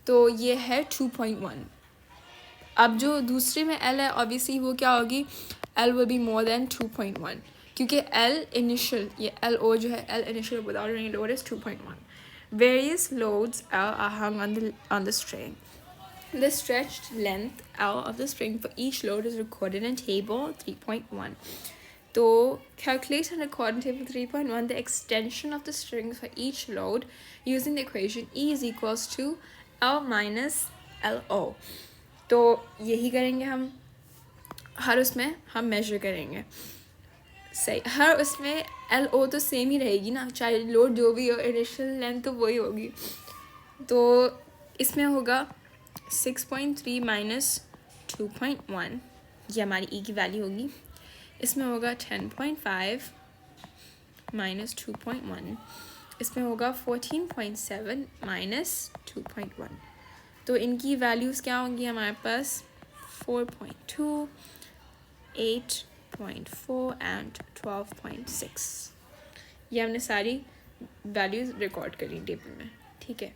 तो ये है 2.1. अब जो दूसरे में L है obviously वो क्या होगी, L will be more than 2.1 क्योंकि L initial, ये LO जो है L initial without any load is 2.1. Various loads are hung on the string. The stretched length L of the spring for each load is recorded in table 3.1. So calculate and record in table 3.1 the extension of the string for each load using the equation E is equals to L minus LO. तो यही करेंगे हम, हर उसमें हम major करेंगे. सही, हर उसमें LO तो सेम ही रहेगी ना, चाहे लोड जो भी हो, इनिशियल लेंथ तो वही होगी. तो इसमें होगा 6.3 माइनस 2.1, ये हमारी E की वैल्यू होगी. इसमें होगा 10.5 माइनस 2.1, इसमें होगा 14.7 माइनस 2.1. तो इनकी वैल्यूज़ क्या होंगी हमारे पास, 4.2, 8.4 एंड 12.6. ये हमने सारी वैल्यूज़ रिकॉर्ड करी टेबल में. ठीक है.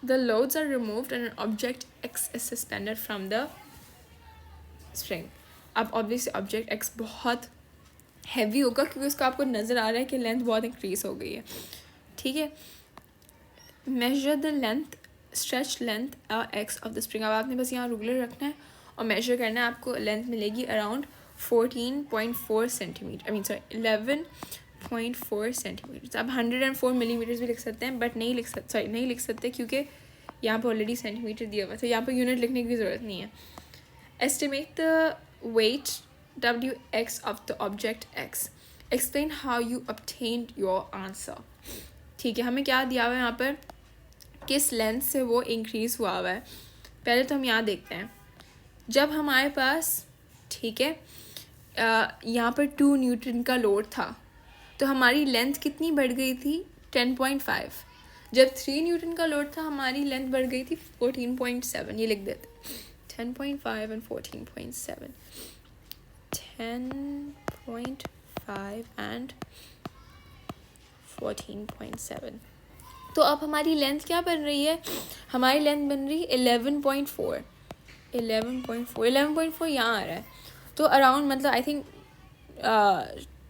The loads are removed and an object X is suspended from the string. अब obviously object X बहुत हैवी होगा क्योंकि उसका आपको नज़र आ रहा है कि लेंथ बहुत इंक्रीज हो गई है. ठीक है. Measure the length, stretch length X of the spring. अब आपने बस यहाँ रूलर रखना है और मेजर करना है, आपको लेंथ मिलेगी अराउंड 14.4 सेंटीमीटर, 11.4 सेंटीमीटर. आप 104 मिलीमीटर्स भी लिख सकते हैं बट नहीं लिख सकते क्योंकि यहाँ पर ऑलरेडी सेंटीमीटर दिया हुआ, तो यहाँ पर यूनिट लिखने की ज़रूरत नहीं है. Estimate the weight Wx of the object x. Explain how you obtained your answer. ठीक है, हमें क्या दिया हुआ है यहाँ पर, किस लेंथ से वो इंक्रीज़ हुआ हुआ है. पहले तो हम यहाँ देखते हैं. जब हमारे पास, ठीक है, यहाँ पर 2 न्यूटन का लोड था तो हमारी लेंथ कितनी बढ़ गई थी, 10.5. जब 3 न्यूटन का लोड था हमारी लेंथ बढ़ गई थी 14.7. ये लिख देते, 10.5 and 14.7. 10.5 and 14.7. तो अब हमारी लेंथ क्या बन रही है, हमारी लेंथ बन रही है 11.4. 11.4 यहाँ आ रहा है. तो अराउंड मतलब आई थिंक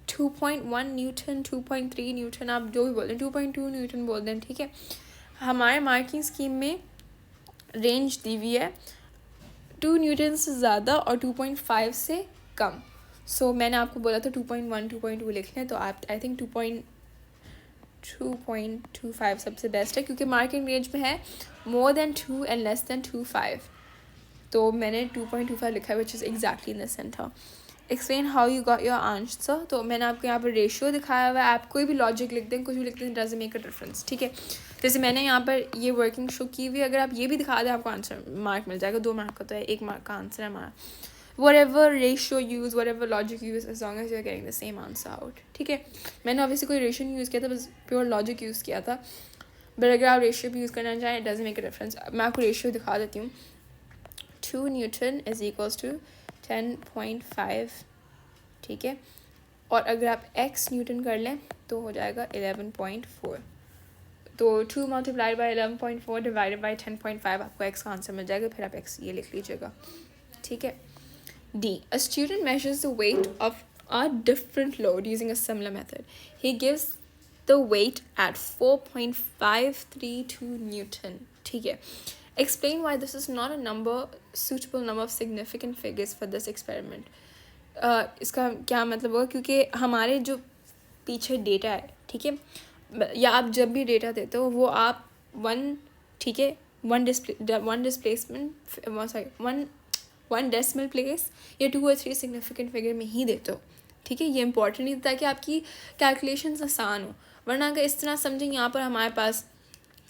2.1 न्यूटन, 2.3 न्यूटन, आप जो भी बोल दें, 2.2 न्यूटन बोल दें. ठीक है, हमारे मार्किंग स्कीम में रेंज दी हुई है 2 न्यूटन से ज़्यादा और 2.5 से कम. सो मैंने आपको बोला था 2.1 2.2 लिख लें, तो आप आई थिंक 2.25 सबसे बेस्ट है, क्योंकि मार्किंग रेंज में है more than 2 and less than 2.5. तो मैंने 2.25 लिखा है, which is exactly in the centre. Explain how you got your answer. तो मैंने आपको यहाँ पर रेशियो दिखाया हुआ है. आप कोई भी लॉजिक लिख दें, कुछ भी लिख दें, डजंट मेक अ डिफरेंस. ठीक है, जैसे मैंने यहाँ पर ये वर्किंग शो की हुई, अगर आप ये भी दिखा दें आपको आंसर मार्क मिल जाएगा. 2 मार्क का तो है, 1 मार्क का आंसर है हमारा. whatever ratio use, whatever logic use, as long as you're getting the same answer out. ठीक है, मैंने obviously कोई ratio नहीं यूज़ किया था, बस pure logic यूज़ किया था. बट अगर आप ratio भी यूज़ करना चाहें, it doesn't make a difference. मैं आपको ratio दिखा देती हूँ. 2 Newton is equals to 10.5. ठीक है, और अगर आप x न्यूटन कर लें तो हो जाएगा 11.4. तो 2 multiplied by 11.4 divided by 10.5 आपको x का आंसर मिल जाएगा. फिर आप x ये लिख लीजिएगा. ठीक है. D. A student measures the weight of a different load using a similar method. He gives the weight at 4.532 Newton. ठीक है. Explain why this is not a suitable number of significant figures for this experiment. इसका क्या मतलब होगा, क्योंकि हमारे जो पीछे डेटा है, ठीक है, या आप जब भी डेटा देते हो वो आप ठीक है, वन डेसिमल प्लेस या 2 और 3 सिग्निफिकेंट फिगर में ही देते हो. ठीक है, ये इंपॉर्टेंट नहीं, ताकि आपकी कैलकुलेशंस आसान हो. वरना अगर इस तरह समझें, यहाँ पर हमारे पास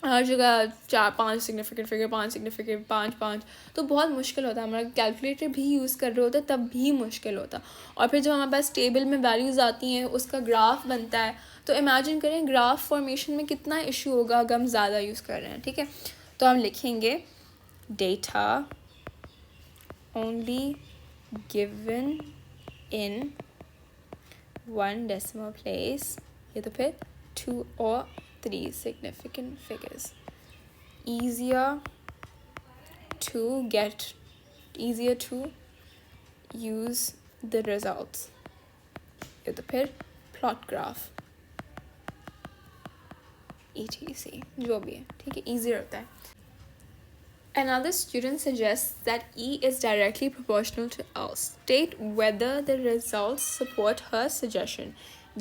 हर जगह 4-5 सिग्निफिकेंट फिगर, 5 सिग्निफिकेंट, 5 तो बहुत मुश्किल होता है. हमारा कैलकुलेटर भी यूज़ कर रहे होते तब भी मुश्किल होता. और फिर जब हमारे पास टेबल में वैल्यूज़ आती हैं, उसका ग्राफ बनता है, तो इमेजिन करें ग्राफ फॉर्मेशन में कितना इशू होगा अगर हम ज़्यादा यूज़ कर रहे हैं. ठीक है, तो हम लिखेंगे data only given in 1 decimal place, या तो फिर 2 or 3 significant figures. Easier to use the results, या तो फिर plot graph, etc. जो भी है. ठीक है, easier होता है. Another student suggests that E is directly proportional to L. State whether the results support her suggestion.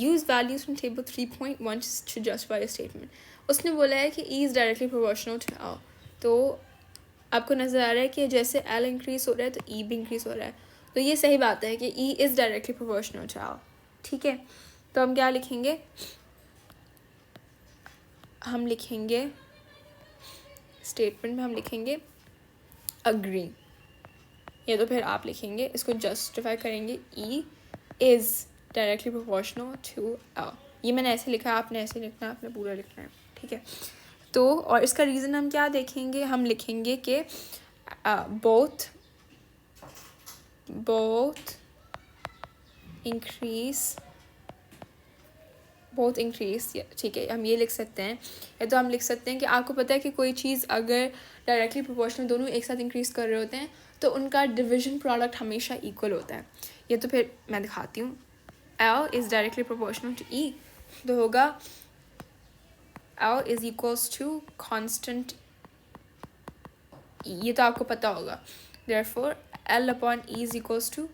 Use values from table 3.1 to justify your statement. उसने बोला है कि E is directly proportional to L. तो आपको नज़र आ रहा है कि जैसे L इंक्रीज़ हो रहा है तो E भी इंक्रीज़ हो रहा है. तो ये सही बात है कि E is directly proportional to L. ठीक है, तो हम क्या लिखेंगे, हम लिखेंगे स्टेटमेंट में, हम लिखेंगे अग्री, या तो फिर आप लिखेंगे, इसको जस्टिफाई करेंगे, E is directly proportional to L. ये मैंने ऐसे लिखा है, आपने ऐसे लिखना है, आपने पूरा लिखना है. ठीक है, तो और इसका रीज़न हम क्या देखेंगे, हम लिखेंगे कि both increase. ठीक है, हम ये लिख सकते हैं, या तो हम लिख सकते हैं कि आपको पता है कि कोई चीज़ अगर डायरेक्टली प्रोपोर्शनल दोनों एक साथ इंक्रीज़ कर रहे होते हैं तो उनका डिवीजन प्रोडक्ट हमेशा इक्वल होता है. या तो फिर मैं दिखाती हूँ, L is directly proportional to E, तो होगा L is equals to constant E. ये तो आपको पता होगा. Therefore L upon E is equals to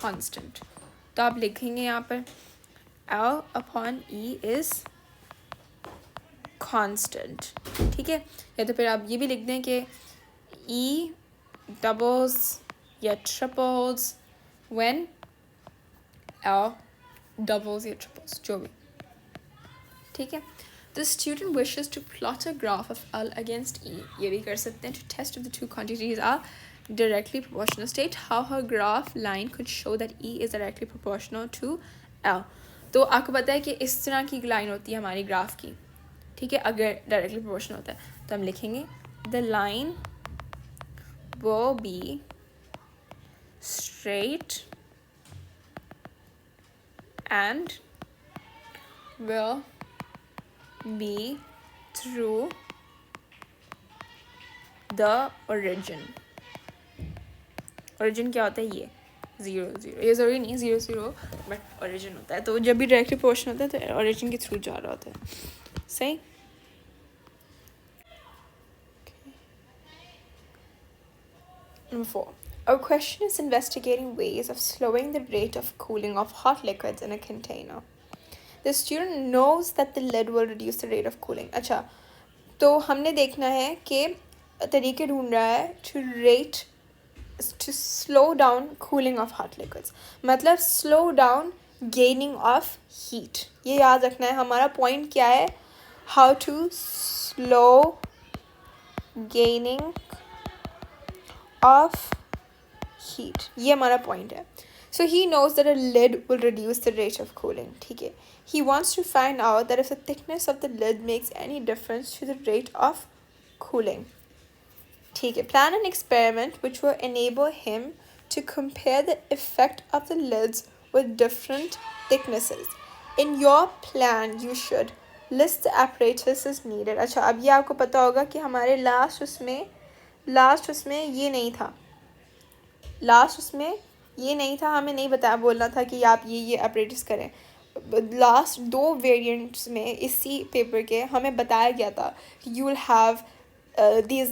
constant. तो आप लिखेंगे यहाँ पर L upon E is constant, ठीक है। या तो फिर आप ये भी लिख दें कि E doubles या triples when L doubles या triples, जो भी, ठीक है। The student wishes to plot a graph of L against E. ये भी कर सकते हैं. To test if the two quantities are directly proportional. State how her graph line could show that E is directly proportional to L. तो आपको पता है कि इस तरह की लाइन होती है हमारी ग्राफ की, ठीक है, अगर डायरेक्टली प्रोपोर्शनल होता है तो हम लिखेंगे the line will be straight and will be through the origin. origin क्या होता है? ये 0 0, ये ज़रूरी नहीं 0 0, बट origin होता है. तो जब भी डायरेक्टली प्रोपोर्शनल होता है तो origin के थ्रू जा रहा होता है. सही. Number 4. Our question is investigating ways of slowing the rate of cooling of hot liquids in a container. The student knows that the lid will reduce the rate of cooling. अच्छा, तो हमने देखना है कि तरीके ढूंढ रहा है to slow down cooling of hot liquids. मतलब slow down gaining of heat. ये याद रखना है. हमारा point क्या है? How to slow gaining of heat. ये हमारा point है. So he knows that a lid will reduce the rate of cooling. ठीक है. He wants to find out that if the thickness of the lid makes any difference to the rate of cooling. ठीक है. Plan an experiment which will enable him to compare the effect of the lids with different thicknesses. In your plan, you should list the apparatuses needed. अच्छा, अब ये आपको पता होगा कि हमारे लास्ट उसमें ये नहीं था. हमें नहीं बताया, बोलना था कि आप ये apparatus करें. लास्ट 2 वेरिएंट्स में इसी पेपर के हमें बताया गया था कि you will have this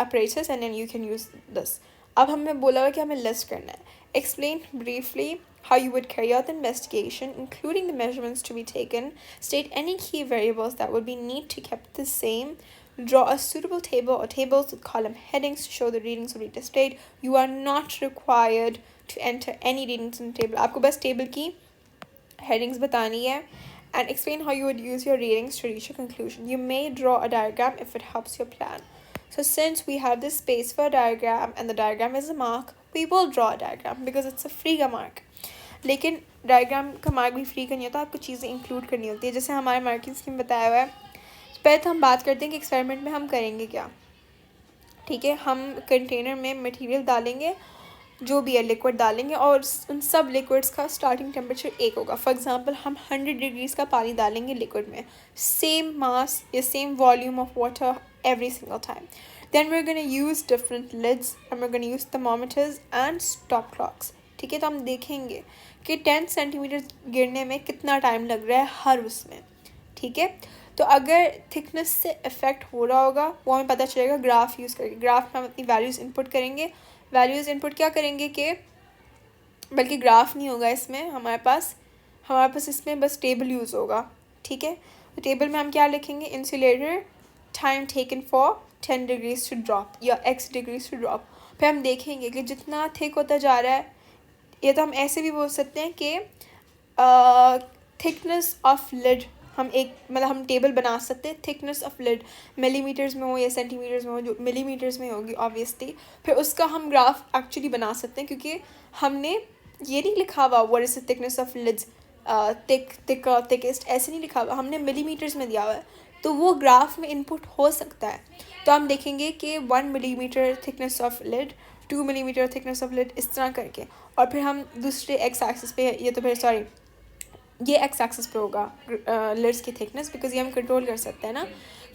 apparatus and then you can use this. अब हमें बोला हुआ कि हमें लिस्ट करना है. Explain briefly how you would carry out the investigation, including the measurements to be taken. State any key variables that would be need to kept the same. Draw a suitable table or tables with column headings to show the readings will be displayed. You are not required to enter any readings in the table. आपको बस table की headings बतानी है. And explain how you would use your readings to reach a conclusion. You may draw a diagram if it helps your plan. So since we have this space for a diagram and the diagram is a mark, we will draw a diagram because it's a free का mark. लेकिन diagram का mark भी free का नहीं होता, आपको चीज़ें include करनी होती है. जैसे हमारे marking scheme बताया हुआ है. पहले तो हम बात करते हैं कि एक्सपेरिमेंट में हम करेंगे क्या. ठीक है, हम कंटेनर में मटेरियल डालेंगे, जो भी है लिक्विड डालेंगे, और उन सब लिक्विड्स का स्टार्टिंग टेम्परेचर 1 होगा. फॉर एग्जांपल हम 100 डिग्रीज़ का पानी डालेंगे लिक्विड में, सेम मास या same volume of water every single time. Then we're going to use different lids and we're going to use thermometers and stop clocks. ठीक है, तो हम देखेंगे कि 10 सेंटीमीटर गिरने में कितना टाइम लग रहा है हर उसमें. ठीक है, तो अगर थिकनेस से इफ़ेक्ट हो रहा होगा वो हमें पता चलेगा ग्राफ यूज़ करके. ग्राफ में हम अपनी वैल्यूज़ इनपुट करेंगे. वैल्यूज़ इनपुट क्या करेंगे कि बल्कि ग्राफ नहीं होगा इसमें, हमारे पास इसमें बस टेबल यूज़ होगा. ठीक है, तो टेबल में हम क्या लिखेंगे? Insulator time taken for 10 degrees to drop या x डिग्रीज टू ड्रॉप. फिर हम देखेंगे कि जितना थिक होता जा रहा है, या तो हम ऐसे भी बोल सकते हैं कि थिकनेस ऑफ लिड, हम टेबल बना सकते हैं. थिकनेस ऑफ लिड मिलीमीटर्स में हो या सेंटीमीटर्स में हो, जो मिलीमीटर्स में होगी ऑब्वियसली. फिर उसका हम ग्राफ एक्चुअली बना सकते हैं, क्योंकि हमने ये नहीं लिखा हुआ what is the thickness of lids, thickest ऐसे नहीं लिखा हुआ, हमने मिलीमीटर्स में दिया हुआ है. तो वो ग्राफ में इनपुट हो सकता है. तो हम देखेंगे कि 1 millimetre thickness of lid, 2 millimetre thickness of lid, इस तरह करके. और फिर हम दूसरे एक्स एक्सिस पे, ये एक्स एक्सिस पे होगा लिड्स की थिकनेस, बिकॉज ये हम कंट्रोल कर सकते हैं ना.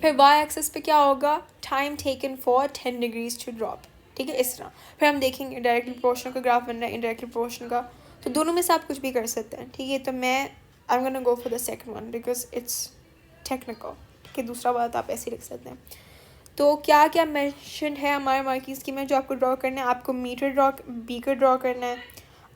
फिर वाई एक्सिस पे क्या होगा? Time taken for 10 degrees to drop. ठीक है, इस तरह. फिर हम देखेंगे डायरेक्टली प्रोपोर्शनल का ग्राफ बन रहा है, इनडायरेक्टली प्रोपोर्शनल का. तो दोनों में से आप कुछ भी कर सकते हैं. ठीक है, तो I am gonna go for the second one because it's technical. ठीक है, दूसरा बात आप ऐसे ही लिख सकते हैं. तो क्या क्या मेंशन है हमारे मार्किंग स्कीम में जो आपको ड्रॉ करना है? आपको बीकर ड्रॉ करना है,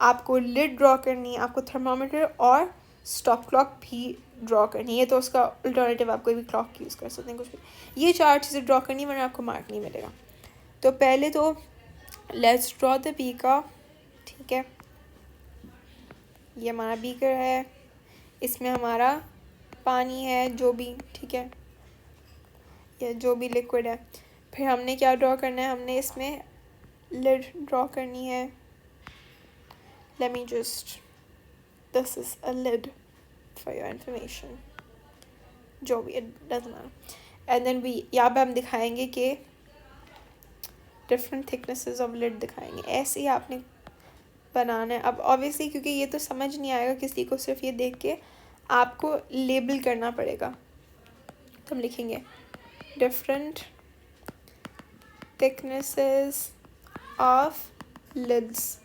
आपको लिड ड्रॉ करनी है, आपको थर्मामीटर और स्टॉप क्लॉक भी ड्रॉ करनी है, तो उसका अल्टरनेटिव आप कोई भी क्लॉक यूज़ कर सकते हैं, कुछ भी। ये 4 चीज़ें ड्रॉ करनी वरना आपको मार्क नहीं मिलेगा। तो पहले तो लेट्स ड्रॉ द बीकर, ठीक है। ये हमारा बीकर है, इसमें हमारा पानी है जो भी, ठीक है, या जो भी लिक्विड है। फिर हमने क्या ड्रॉ करना है, हमने इसमें लिड ड्रॉ करनी है। Let me just, this is a lid for your information, जो भी, it doesn't matter. And then we, यहाँ पे हम दिखाएंगे कि डिफरेंट थिकनेसेस ऑफ लिड दिखाएंगे। ऐसे ही आपने बनाना है। अब ऑब्वियसली क्योंकि ये तो समझ नहीं आएगा किसी को, सिर्फ ये देख के आपको लेबल करना पड़ेगा। तो हम लिखेंगे डिफरेंट थिकनेसेस ऑफ लिड्स,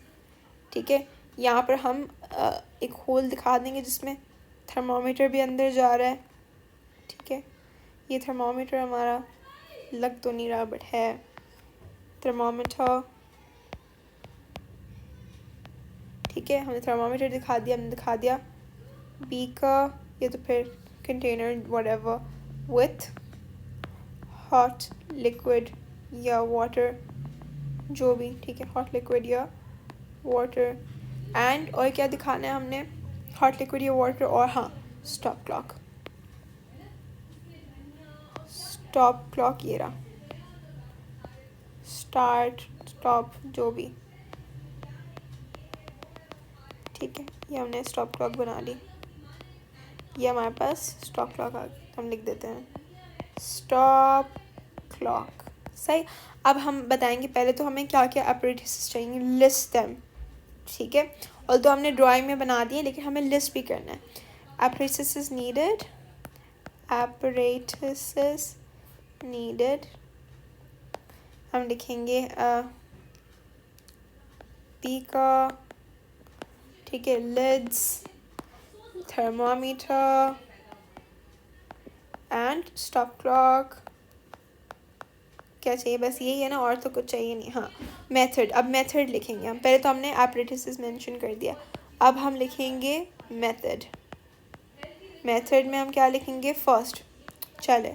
ठीक है। यहाँ पर हम एक होल दिखा देंगे जिसमें थर्मोमीटर भी अंदर जा रहा है, ठीक है। ये थर्मोमीटर हमारा लग तो नहीं रहा बट है थर्मोमीटर, ठीक है। हमने थर्मोमीटर दिखा दिया, हमने दिखा दिया बीकर, ये तो फिर container whatever with hot liquid या वाटर, जो भी, ठीक है, हॉट लिक्विड या वाटर। एंड और क्या दिखाना है हमने, हॉट लिक्विड या वाटर, और हाँ स्टॉप क्लॉक, स्टॉप क्लॉक ये रहा, स्टार्ट स्टॉप जो भी, ठीक है। ये हमने स्टॉप क्लॉक बना ली, ये हमारे पास स्टॉप क्लॉक आ गई। हम लिख देते हैं स्टॉप क्लॉक, सही। अब हम बताएंगे पहले तो हमें क्या क्या apparatus चाहिए, लिस्ट देम, ठीक है। और तो हमने ड्राइंग में बना दिए लेकिन हमें लिस्ट भी करना है। apparatus needed, apparatus needed, हम लिखेंगे बीकर, ठीक है, lids, thermometer and stop clock. क्या चाहिए, बस यही है ना, और तो कुछ चाहिए नहीं। हाँ मेथड, अब मेथड लिखेंगे हम। पहले तो हमने apparatus मेंशन कर दिया, अब हम लिखेंगे मेथड। मेथड में हम क्या लिखेंगे, फर्स्ट चले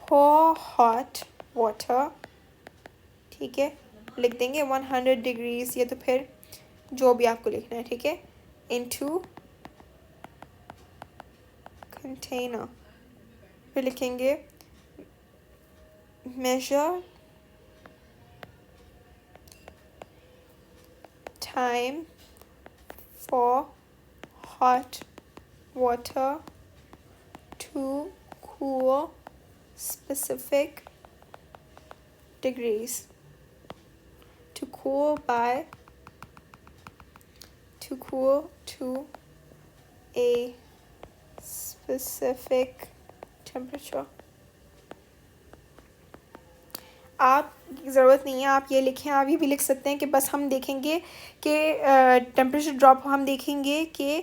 pour hot water, ठीक है, लिख देंगे 100 डिग्रीज, या तो फिर जो भी आपको लिखना है, ठीक है, इनटू कंटेनर। फिर लिखेंगे measure time for hot water to cool specific degrees, to cool to a specific temperature। आप ज़रूरत नहीं है आप ये लिखें, आप ये भी लिख सकते हैं कि बस हम देखेंगे कि टेम्परेचर ड्रॉप, हम देखेंगे कि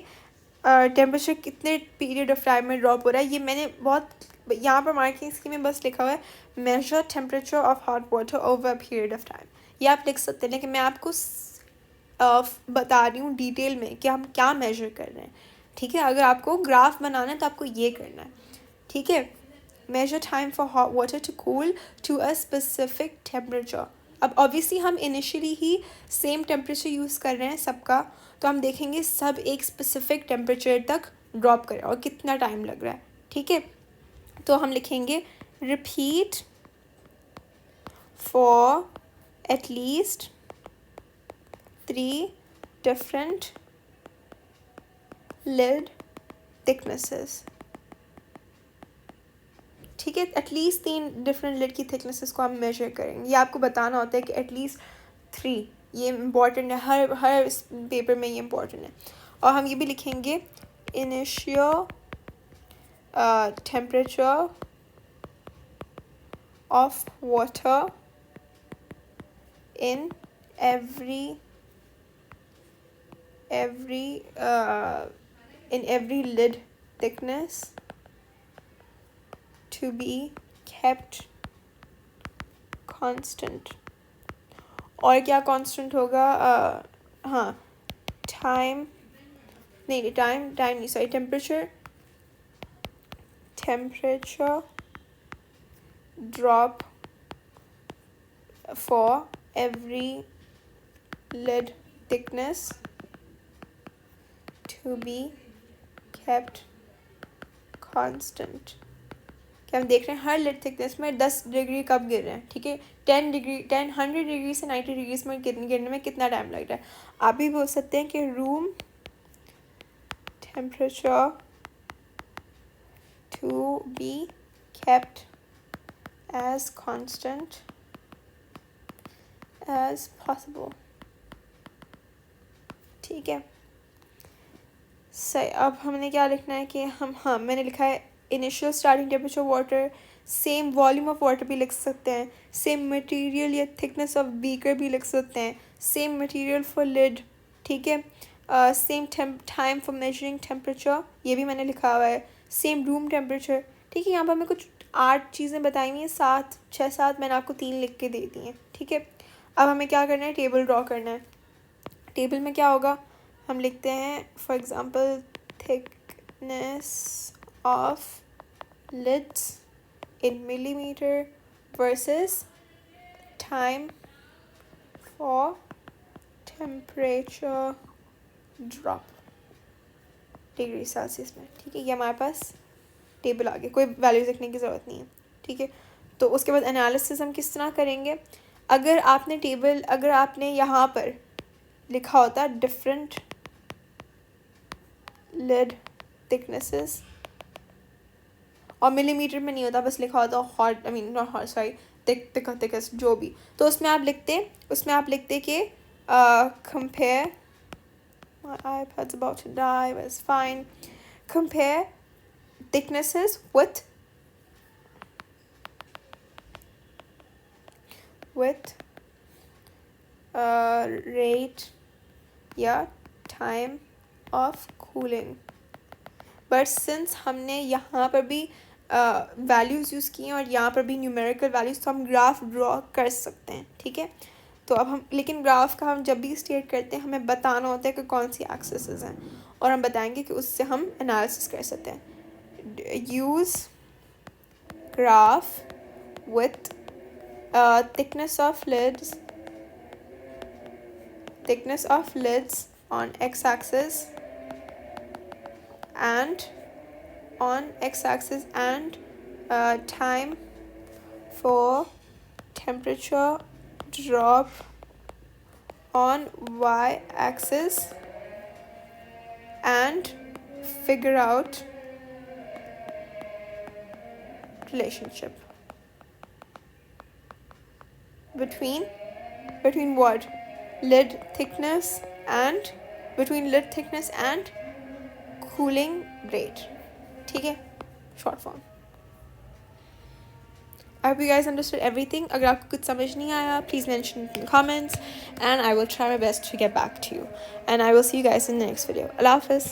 टेम्परेचर कितने पीरियड ऑफ टाइम में ड्रॉप हो रहा है। ये मैंने बहुत यहाँ पर मार्किंग स्कीम में बस लिखा हुआ है measure temperature of hot water over a period of time, ये आप लिख सकते हैं। लेकिन मैं आपको बता रही हूँ डिटेल में कि हम क्या मेजर कर रहे हैं, ठीक है। अगर आपको ग्राफ बनाना है तो आपको ये करना है, ठीक है। measure time for hot water to cool to a specific temperature। अब ऑब्वियसली हम इनिशियली ही सेम टेम्परेचर यूज़ कर रहे हैं सबका, तो हम देखेंगे सब एक स्पेसिफिक टेम्परेचर तक ड्रॉप करें और कितना टाइम लग रहा है, ठीक है। तो हम लिखेंगे repeat for at least 3 different lid thicknesses, ठीक है। एटलीस्ट 3 डिफरेंट लिड की थिकनेसेस को हम मेजर करेंगे। ये आपको बताना होता है कि एटलीस्ट 3, ये इम्पॉर्टेंट है, हर पेपर में ये इम्पॉर्टेंट है। और हम ये भी लिखेंगे initial temperature of water in every lid thickness to be kept constant। और क्या constant होगा, हाँ, time नहीं टाइम नहीं sorry temperature drop for every lid thickness to be kept constant. क्या हम देख रहे हैं हर लिड थिकनेस में 10 डिग्री कब गिर रहे हैं, ठीक है. 100 डिग्री से 90 डिग्री में गिरने में कितना टाइम लग रहा है. आप भी बोल सकते हैं कि room temperature to be kept as constant as possible. ठीक है सही. अब हमने क्या लिखना है कि हाँ मैंने लिखा है initial starting temperature water, same volume of water भी लिख सकते हैं, सेम मटेरियल या थिकनेस ऑफ बीकर भी लिख सकते हैं, सेम मटेरियल फॉर लिड, ठीक है. Same time for measuring temperature, ये भी मैंने लिखा हुआ है. सेम रूम टेम्परेचर, ठीक है. यहाँ पर हमें कुछ 8 चीज़ें बताई हुई हैं, 6-7 मैंने आपको 3 लिख के दे दी हैं, ठीक है. अब हमें क्या करना है, टेबल ड्रॉ करना है. टेबल में क्या होगा, हम लिखते हैं for example thickness of lids in millimeter versus time for temperature drop degree Celsius में, ठीक है. ये हमारे पास टेबल आ गया, कोई वैल्यूज लिखने की ज़रूरत नहीं है, ठीक है. तो उसके बाद एनालिसिस हम किस तरह करेंगे. अगर आपने यहाँ पर लिखा होता डिफरेंट लिड थिकनेसेस और मिलीमीटर में नहीं होता, बस लिखा होता hot not hot sorry thickness जो भी, तो उसमें आप लिखते कि compare my iPad's about to die but it's fine, compare thicknesses with rate या time of cooling. But since हमने यहाँ पर भी वैल्यूज़ यूज़ की हैं और यहाँ पर भी न्यूमेरिकल वैल्यूज़, तो हम ग्राफ ड्रॉ कर सकते हैं, ठीक है. तो अब हम लेकिन ग्राफ का हम जब भी स्टेट करते हैं हमें बताना होता है कि कौन सी एक्सेस हैं, और हम बताएंगे कि उससे हम एनालिसिस कर सकते हैं. Use graph with thickness of lids on x-axis and time for temperature drop on y-axis and figure out relationship between what lid thickness and cooling rate, ठीक है. short form. I hope you guys understood everything. अगर आपको कुछ समझ नहीं आया please mention it in the comments and I will try my best to get back to you and I will see you guys in the next video. Allah Hafiz.